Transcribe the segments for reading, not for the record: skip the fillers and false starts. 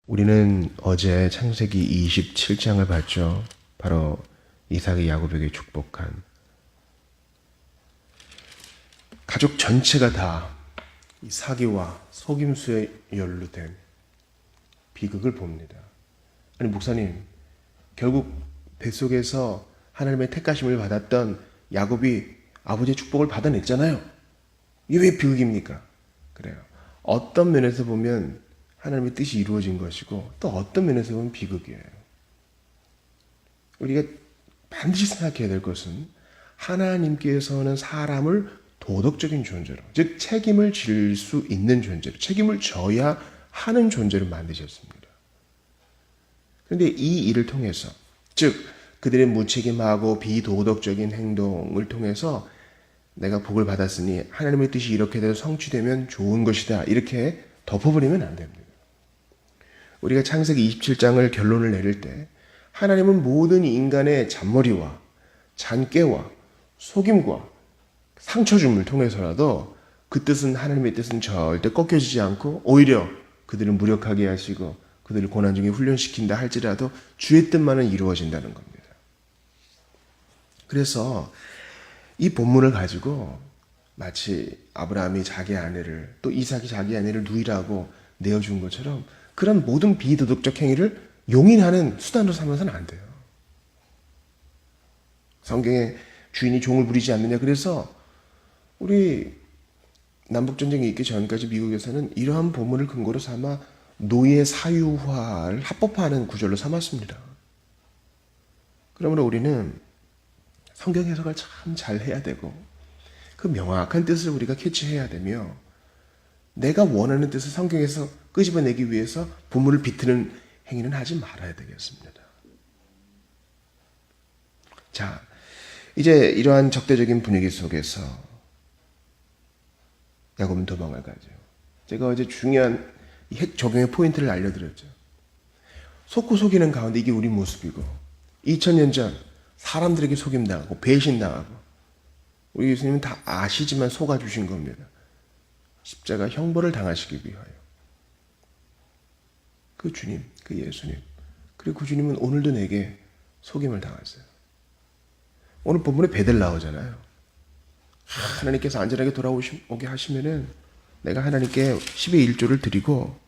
우리는 어제 창세기 27장을 봤죠. 바로 이삭이 야곱에게 축복한 가족 전체가 다 이 사기와 속임수에 연루된 비극을 봅니다. 아니 목사님, 결국 뱃속에서 하나님의 택하심을 받았던 야곱이 아버지의 축복을 받아냈잖아요. 이게 왜 비극입니까? 그래요. 어떤 면에서 보면 하나님의 뜻이 이루어진 것이고 또 어떤 면에서 보면 비극이에요. 우리가 반드시 생각해야 될 것은 하나님께서는 사람을 도덕적인 존재로, 즉 책임을 질 수 있는 존재로, 책임을 져야 하는 존재로 만드셨습니다. 그런데 이 일을 통해서, 즉 그들의 무책임하고 비도덕적인 행동을 통해서 내가 복을 받았으니 하나님의 뜻이 이렇게 돼서 성취되면 좋은 것이다, 이렇게 덮어버리면 안 됩니다. 우리가 창세기 27장을 결론을 내릴 때 하나님은 모든 인간의 잔머리와 잔꾀와 속임과 상처줌을 통해서라도 그 뜻은, 하나님의 뜻은 절대 꺾여지지 않고 오히려 그들을 무력하게 하시고 그들을 고난 중에 훈련시킨다 할지라도 주의 뜻만은 이루어진다는 겁니다. 그래서 이 본문을 가지고 마치 아브라함이 자기 아내를, 또 이삭이 자기 아내를 누이라고 내어준 것처럼 그런 모든 비도덕적 행위를 용인하는 수단으로 삼아서는 안 돼요. 성경에 주인이 종을 부리지 않느냐, 그래서 우리 남북전쟁이 있기 전까지 미국에서는 이러한 본문을 근거로 삼아 노예 사유화를 합법화하는 구절로 삼았습니다. 그러므로 우리는 성경 해석을 참 잘 해야 되고 그 명확한 뜻을 우리가 캐치해야 되며 내가 원하는 뜻을 성경에서 끄집어내기 위해서 본문을 비트는 행위는 하지 말아야 되겠습니다. 자, 이제 이러한 적대적인 분위기 속에서 야곱은 도망을 가죠. 제가 어제 중요한 핵 적용의 포인트를 알려드렸죠. 속고 속이는 가운데 이게 우리 모습이고 2000년 전 사람들에게 속임당하고 배신당하고 우리 예수님은 다 아시지만 속아주신 겁니다. 십자가 형벌을 당하시기 위하여. 그 주님, 그 예수님, 그리고 그 주님은 오늘도 내게 속임을 당하세요. 오늘 본문에 베델 나오잖아요. 하나님께서 안전하게 돌아오게 하시면은 내가 하나님께 10의 1조를 드리고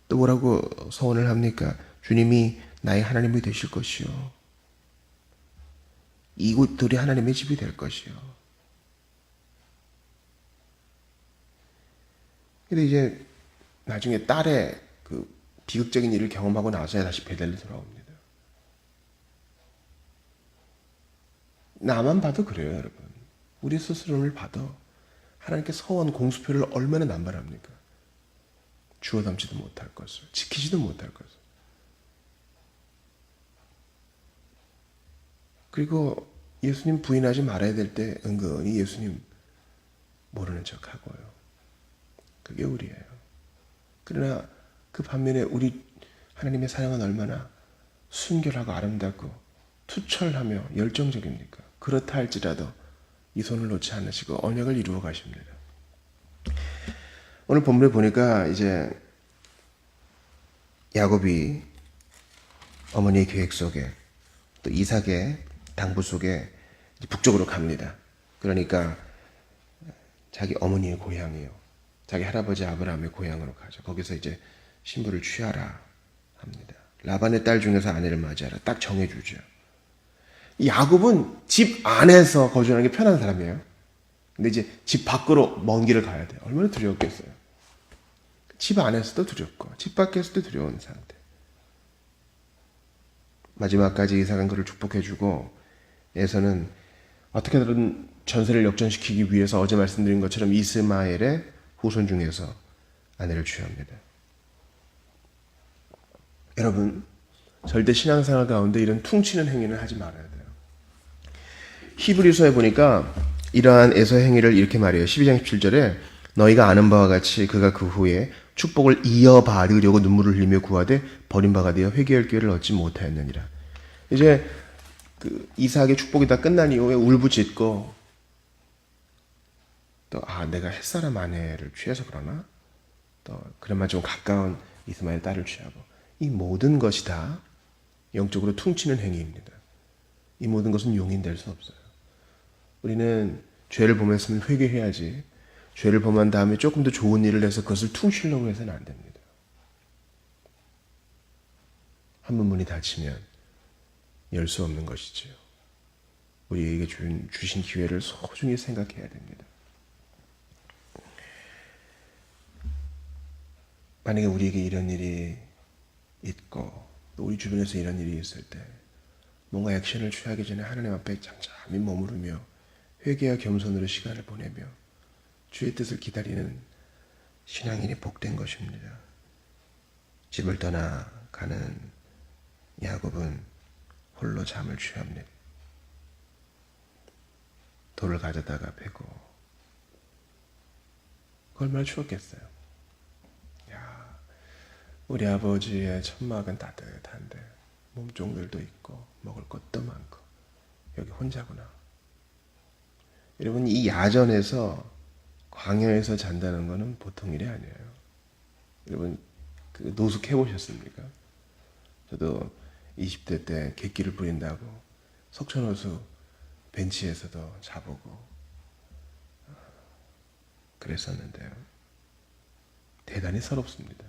또 뭐라고 서원을 합니까? 주님이 나의 하나님이 되실 것이요, 이곳들이 하나님의 집이 될 것이요. 근데 이제 나중에 딸의 그 비극적인 일을 경험하고 나서야 다시 베델로 돌아옵니다. 나만 봐도 그래요, 여러분. 우리 스스로를 봐도 하나님께 서원 공수표를 얼마나 남발합니까? 주워 담지도 못할 것을, 지키지도 못할 것을. 그리고 예수님 부인하지 말아야 될 때 은근히 예수님 모르는 척하고요. 그게 우리예요. 그러나 그 반면에 우리 하나님의 사랑은 얼마나 순결하고 아름답고 투철하며 열정적입니까? 그렇다 할지라도 이 손을 놓지 않으시고 언약을 이루어 가십니다. 오늘 본문에 보니까 이제 야곱이 어머니의 계획 속에 또 이삭의 당부 속에 북쪽으로 갑니다. 그러니까 자기 어머니의 고향이요, 자기 할아버지 아브라함의 고향으로 가죠. 거기서 이제 신부를 취하라 합니다. 라반의 딸 중에서 아내를 맞이하라 딱 정해주죠. 야곱은 집 안에서 거주하는 게 편한 사람이에요. 근데 이제 집 밖으로 먼 길을 가야 돼요. 얼마나 두려웠겠어요. 집 안에서도 두렵고 집 밖에서도 두려운 상태. 마지막까지 이삭은 그를 축복해주고 에서는 어떻게든 전세를 역전시키기 위해서 어제 말씀드린 것처럼 이스마엘의 후손 중에서 아내를 취합니다. 여러분, 절대 신앙생활 가운데 이런 퉁치는 행위는 하지 말아야 돼요. 히브리서에 보니까 이러한 에서 행위를 이렇게 말해요. 12장 17절에 너희가 아는 바와 같이 그가 그 후에 축복을 이어받으려고 눈물을 흘리며 구하되 버림받아 되어 회개할 기회를 얻지 못하였느니라. 이제 그 이삭의 축복이 다 끝난 이후에 울부짖고 또 내가 햇사람 아내를 취해서 그러나 또 그나마 좀 가까운 이스마엘 딸을 취하고, 이 모든 것이 다 영적으로 퉁치는 행위입니다. 이 모든 것은 용인될 수 없어요. 우리는 죄를 범했으면 회개해야지, 죄를 범한 다음에 조금 더 좋은 일을 해서 그것을 퉁치려고 해서는 안 됩니다. 한 번 문이 닫히면 열 수 없는 것이지요. 우리에게 주신 기회를 소중히 생각해야 됩니다. 만약에 우리에게 이런 일이 있고 또 우리 주변에서 이런 일이 있을 때 뭔가 액션을 취하기 전에 하나님 앞에 잠잠히 머무르며 회개와 겸손으로 시간을 보내며 주의 뜻을 기다리는 신앙인이 복된 것입니다. 집을 떠나가는 야곱은 홀로 잠을 취합니다. 돌을 가져다가 베고, 얼마나 추웠겠어요. 야, 우리 아버지의 천막은 따뜻한데 몸종들도 있고 먹을 것도 많고 여기 혼자구나. 여러분, 이 야전에서 광야에서 잔다는 것은 보통 일이 아니에요. 여러분, 그 노숙해 보셨습니까? 저도 20대 때 객기를 부린다고 석촌호수 벤치에서도 자보고 그랬었는데요. 대단히 서럽습니다.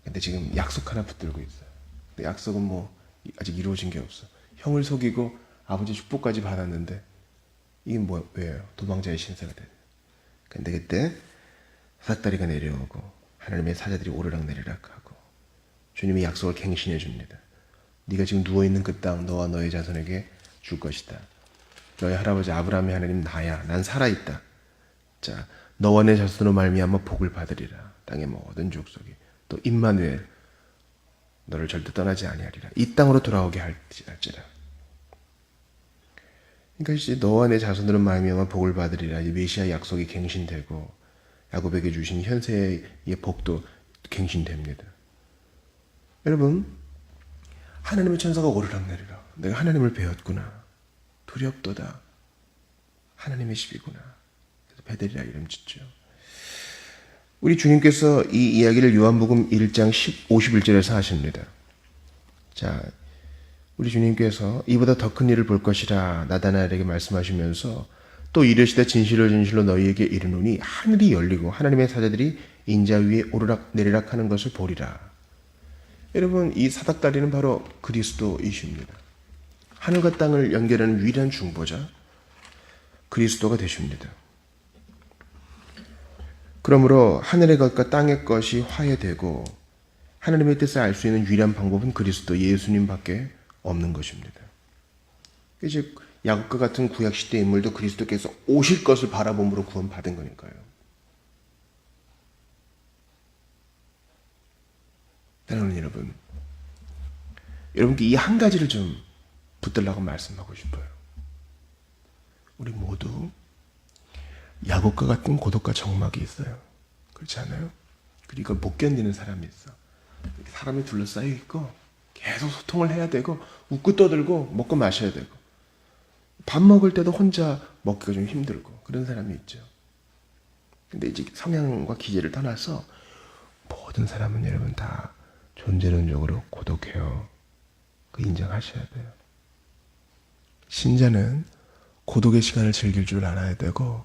근데 지금 약속 하나 붙들고 있어요. 근데 약속은 뭐 아직 이루어진 게 없어. 형을 속이고 아버지 축복까지 받았는데 이게 왜요? 도망자의 신세가 되는. 근데 그때 사닥다리가 내려오고 하나님의 사자들이 오르락내리락 하고 주님이 약속을 갱신해 줍니다. 네가 지금 누워있는 그 땅 너와 너의 자손에게 줄 것이다. 너의 할아버지 아브라함의 하나님 나야. 난 살아있다. 자, 너와 내 자손으로 말미암아 복을 받으리라. 땅의 모든 족속이. 또 임마누엘 너를 절대 떠나지 아니하리라. 이 땅으로 돌아오게 할지라. 그러니까 이제 너와 내 자손으로 말미암아 복을 받으리라. 이 메시아 약속이 갱신되고 야곱에게 주신 현세의 복도 갱신됩니다. 여러분, 하나님의 천사가 오르락내리락. 내가 하나님을 배웠구나. 두렵도다. 하나님의 집이구나. 그래서 베델이라 이름 짓죠. 우리 주님께서 이 이야기를 요한복음 1장 51절에서 하십니다. 자, 우리 주님께서 이보다 더 큰 일을 볼 것이라 나다나엘에게 말씀하시면서 또 이르시되 진실로 진실로 너희에게 이르노니 하늘이 열리고 하나님의 사자들이 인자 위에 오르락내리락 하는 것을 보리라. 여러분, 이 사닥다리는 바로 그리스도이십니다. 하늘과 땅을 연결하는 유일한 중보자 그리스도가 되십니다. 그러므로 하늘의 것과 땅의 것이 화해되고 하나님의 뜻을 알 수 있는 유일한 방법은 그리스도 예수님밖에 없는 것입니다. 이제 야곱과 같은 구약시대 인물도 그리스도께서 오실 것을 바라봄으로 구원받은 거니까요. 사랑하는 여러분, 여러분께 이 한 가지를 좀 붙들라고 말씀하고 싶어요. 우리 모두 야곱과 같은 고독과 적막이 있어요. 그렇지 않아요? 그리고 못 견디는 사람이 있어. 사람이 둘러싸여 있고 계속 소통을 해야 되고 웃고 떠들고 먹고 마셔야 되고 밥 먹을 때도 혼자 먹기가 좀 힘들고 그런 사람이 있죠. 근데 이제 성향과 기질을 떠나서 모든 사람은 여러분 다 존재론적으로 고독해요. 그 인정하셔야 돼요. 신자는 고독의 시간을 즐길 줄 알아야 되고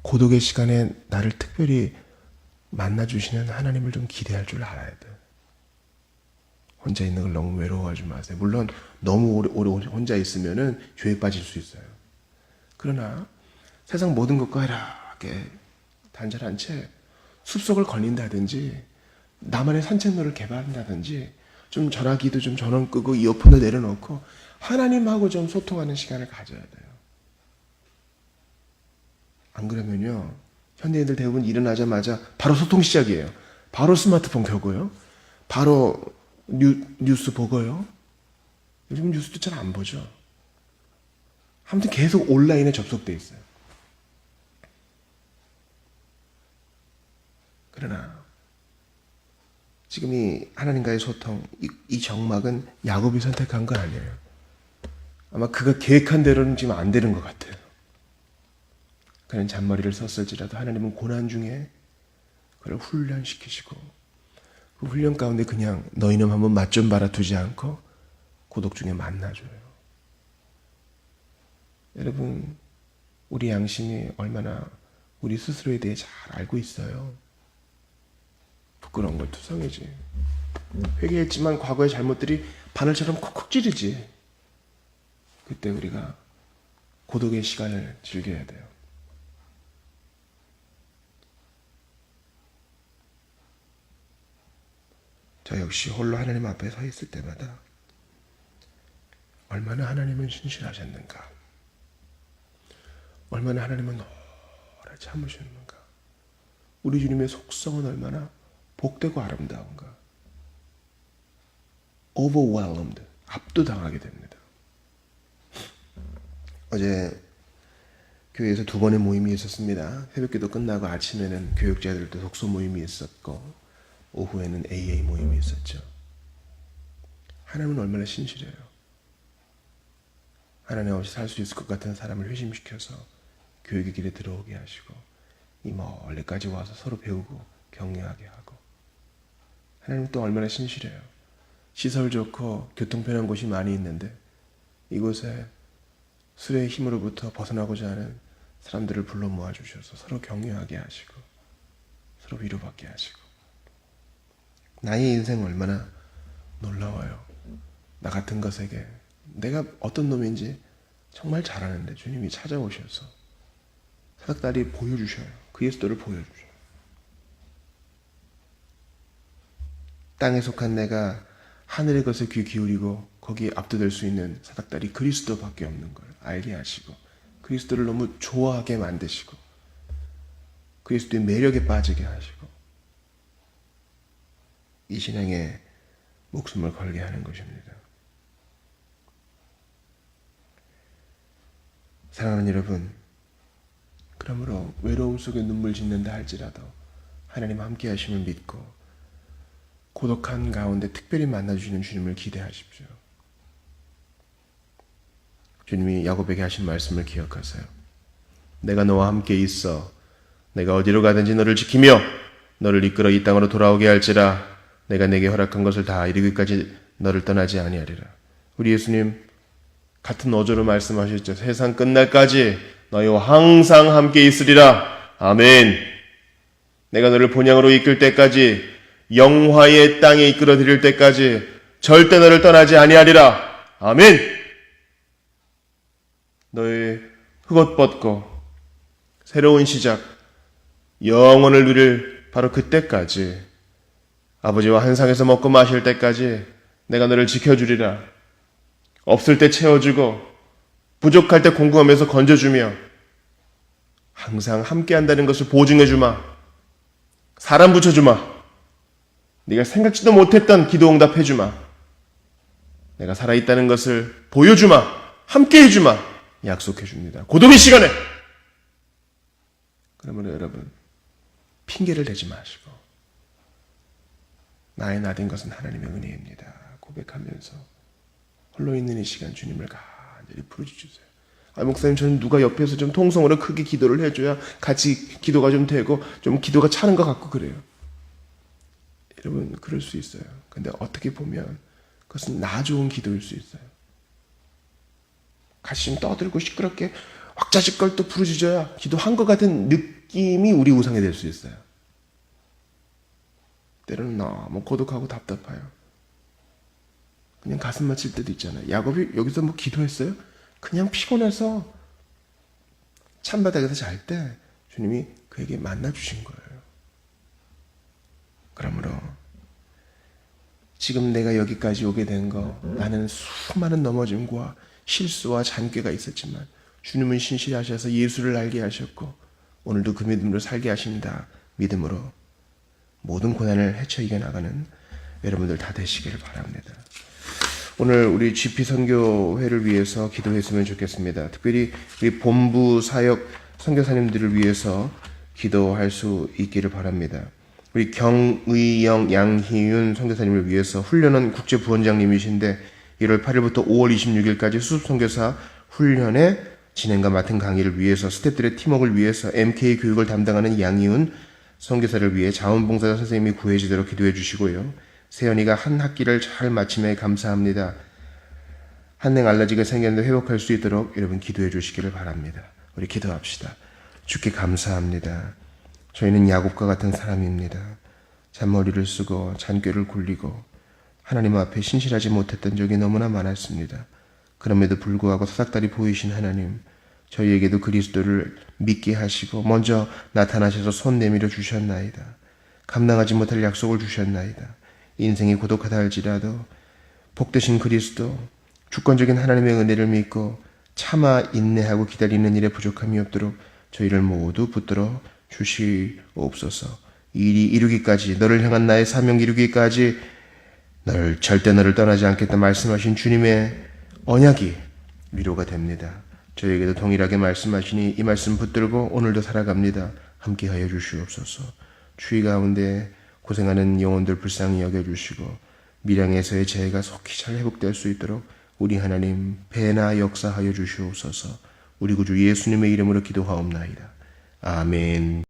고독의 시간에 나를 특별히 만나주시는 하나님을 좀 기대할 줄 알아야 돼요. 혼자 있는 걸 너무 외로워하지 마세요. 물론 너무 오래 혼자 있으면은 죄에 빠질 수 있어요. 그러나 세상 모든 것과 이렇게 단절한 채 숲속을 걸린다든지 나만의 산책로를 개발한다든지 좀 전화기도 좀 전원 끄고 이어폰도 내려놓고 하나님하고 좀 소통하는 시간을 가져야 돼요. 안 그러면요, 현대인들 대부분 일어나자마자 바로 소통 시작이에요. 바로 스마트폰 켜고요. 바로 뉴스 보고요. 요즘 뉴스도 잘 안 보죠. 아무튼 계속 온라인에 접속돼 있어요. 그러나 지금 이 하나님과의 소통, 이 정막은 야곱이 선택한 건 아니에요. 아마 그가 계획한 대로는 지금 안 되는 것 같아요. 그는 잔머리를 썼을지라도 하나님은 고난 중에 그걸 훈련시키시고 그 훈련 가운데 그냥 너희는 한번 맛 좀 봐라 두지 않고 고독 중에 만나줘요. 여러분, 우리 양심이 얼마나 우리 스스로에 대해 잘 알고 있어요. 부끄러운 걸 투성이지. 회개했지만 과거의 잘못들이 바늘처럼 콕콕 찌르지. 그때 우리가 고독의 시간을 즐겨야 돼요. 저 역시 홀로 하나님 앞에 서 있을 때마다 얼마나 하나님은 신실하셨는가, 얼마나 하나님은 오래 참으셨는가, 우리 주님의 속성은 얼마나 복되고 아름다운가. overwhelmed, 압도당하게 됩니다. 어제 교회에서 2번의 모임이 있었습니다. 새벽기도 끝나고 아침에는 교육자들도 독서 모임이 있었고 오후에는 AA 모임이 있었죠. 하나님은 얼마나 신실해요. 하나님 없이 살 수 있을 것 같은 사람을 회심시켜서 교육의 길에 들어오게 하시고 이 멀리까지 와서 서로 배우고 격려하게 하고. 하나님은 또 얼마나 신실해요. 시설 좋고 교통 편한 곳이 많이 있는데 이곳에 술의 힘으로부터 벗어나고자 하는 사람들을 불러 모아주셔서 서로 격려하게 하시고 서로 위로받게 하시고. 나의 인생은 얼마나 놀라워요. 나 같은 것에게 내가 어떤 놈인지 정말 잘 아는데 주님이 찾아오셔서 사닥다리 보여주셔요. 그리스도를 보여주셔요. 땅에 속한 내가 하늘의 것에 귀 기울이고 거기에 압도될 수 있는 사닥다리 그리스도밖에 없는 걸 알게 하시고 그리스도를 너무 좋아하게 만드시고 그리스도의 매력에 빠지게 하시고 이 신앙에 목숨을 걸게 하는 것입니다. 사랑하는 여러분, 그러므로 외로움 속에 눈물 짓는다 할지라도 하나님 함께 하심을 믿고 고독한 가운데 특별히 만나주시는 주님을 기대하십시오. 주님이 야곱에게 하신 말씀을 기억하세요. 내가 너와 함께 있어 내가 어디로 가든지 너를 지키며 너를 이끌어 이 땅으로 돌아오게 할지라 내가 내게 허락한 것을 다 이루기까지 너를 떠나지 아니하리라. 우리 예수님 같은 어조로 말씀하셨죠. 세상 끝날까지 너희와 항상 함께 있으리라. 아멘. 내가 너를 본향으로 이끌 때까지 영화의 땅에 이끌어 드릴 때까지 절대 너를 떠나지 아니하리라. 아멘. 너의 흑옷 벗고 새로운 시작 영원을 누릴 바로 그때까지 아버지와 한 상에서 먹고 마실 때까지 내가 너를 지켜주리라. 없을 때 채워주고 부족할 때 공급하면서 건져주며 항상 함께한다는 것을 보증해주마. 사람 붙여주마. 네가 생각지도 못했던 기도 응답해주마. 내가 살아있다는 것을 보여주마. 함께해주마. 약속해줍니다. 고독의 시간에. 그러므로 여러분 핑계를 대지 마시고 나의 나된 것은 하나님의 은혜입니다. 고백하면서 홀로 있는 이 시간 주님을 간절히 부르짖으세요. 목사님 저는 누가 옆에서 좀 통성으로 크게 기도를 해줘야 같이 기도가 좀 되고 좀 기도가 차는 것 같고 그래요. 여러분 그럴 수 있어요. 근데 어떻게 보면 그것은 나 좋은 기도일 수 있어요. 같이 좀 떠들고 시끄럽게 왁자지껄 또 부르짖어야 기도한 것 같은 느낌이 우리 우상이 될 수 있어요. 때로는 너무 고독하고 답답해요. 그냥 가슴 맞힐 때도 있잖아요. 야곱이 여기서 뭐 기도했어요? 그냥 피곤해서 찬바닥에서 잘 때 주님이 그에게 만나주신 거예요. 그러므로 지금 내가 여기까지 오게 된 거 나는 수많은 넘어짐과 실수와 잔꾀가 있었지만 주님은 신실하셔서 예수를 알게 하셨고 오늘도 그 믿음으로 살게 하신다. 믿음으로 모든 고난을 헤쳐 이겨나가는 여러분들 다 되시기를 바랍니다. 오늘 우리 GP 선교회를 위해서 기도했으면 좋겠습니다. 특별히 우리 본부 사역 선교사님들을 위해서 기도할 수 있기를 바랍니다. 우리 경의영 양희윤 선교사님을 위해서 훈련은 국제부원장님이신데 1월 8일부터 5월 26일까지 수습선교사 훈련의 진행과 맡은 강의를 위해서 스태프들의 팀워크를 위해서 MK 교육을 담당하는 양희윤 선교사를 위해 자원봉사자 선생님이 구해지도록 기도해 주시고요. 세연이가 한 학기를 잘 마침에 감사합니다. 한냉 알러지가 생겼는데 회복할 수 있도록 여러분 기도해 주시기를 바랍니다. 우리 기도합시다. 주께 감사합니다. 저희는 야곱과 같은 사람입니다. 잔머리를 쓰고 잔꾀를 굴리고 하나님 앞에 신실하지 못했던 적이 너무나 많았습니다. 그럼에도 불구하고 사닥다리 보이신 하나님, 저희에게도 그리스도를 믿게 하시고 먼저 나타나셔서 손 내밀어 주셨나이다. 감당하지 못할 약속을 주셨나이다. 인생이 고독하다 할지라도 복되신 그리스도, 주권적인 하나님의 은혜를 믿고 참아 인내하고 기다리는 일에 부족함이 없도록 저희를 모두 붙들어 주시옵소서. 이 일이 이루기까지, 너를 향한 나의 사명 이루기까지 절대 너를 떠나지 않겠다 말씀하신 주님의 언약이 위로가 됩니다. 저에게도 동일하게 말씀하시니 이 말씀 붙들고 오늘도 살아갑니다. 함께하여 주시옵소서. 추위 가운데 고생하는 영혼들 불쌍히 여겨주시고 밀양에서의 재해가 속히 잘 회복될 수 있도록 우리 하나님 배나 역사하여 주시옵소서. 우리 구주 예수님의 이름으로 기도하옵나이다. 아멘.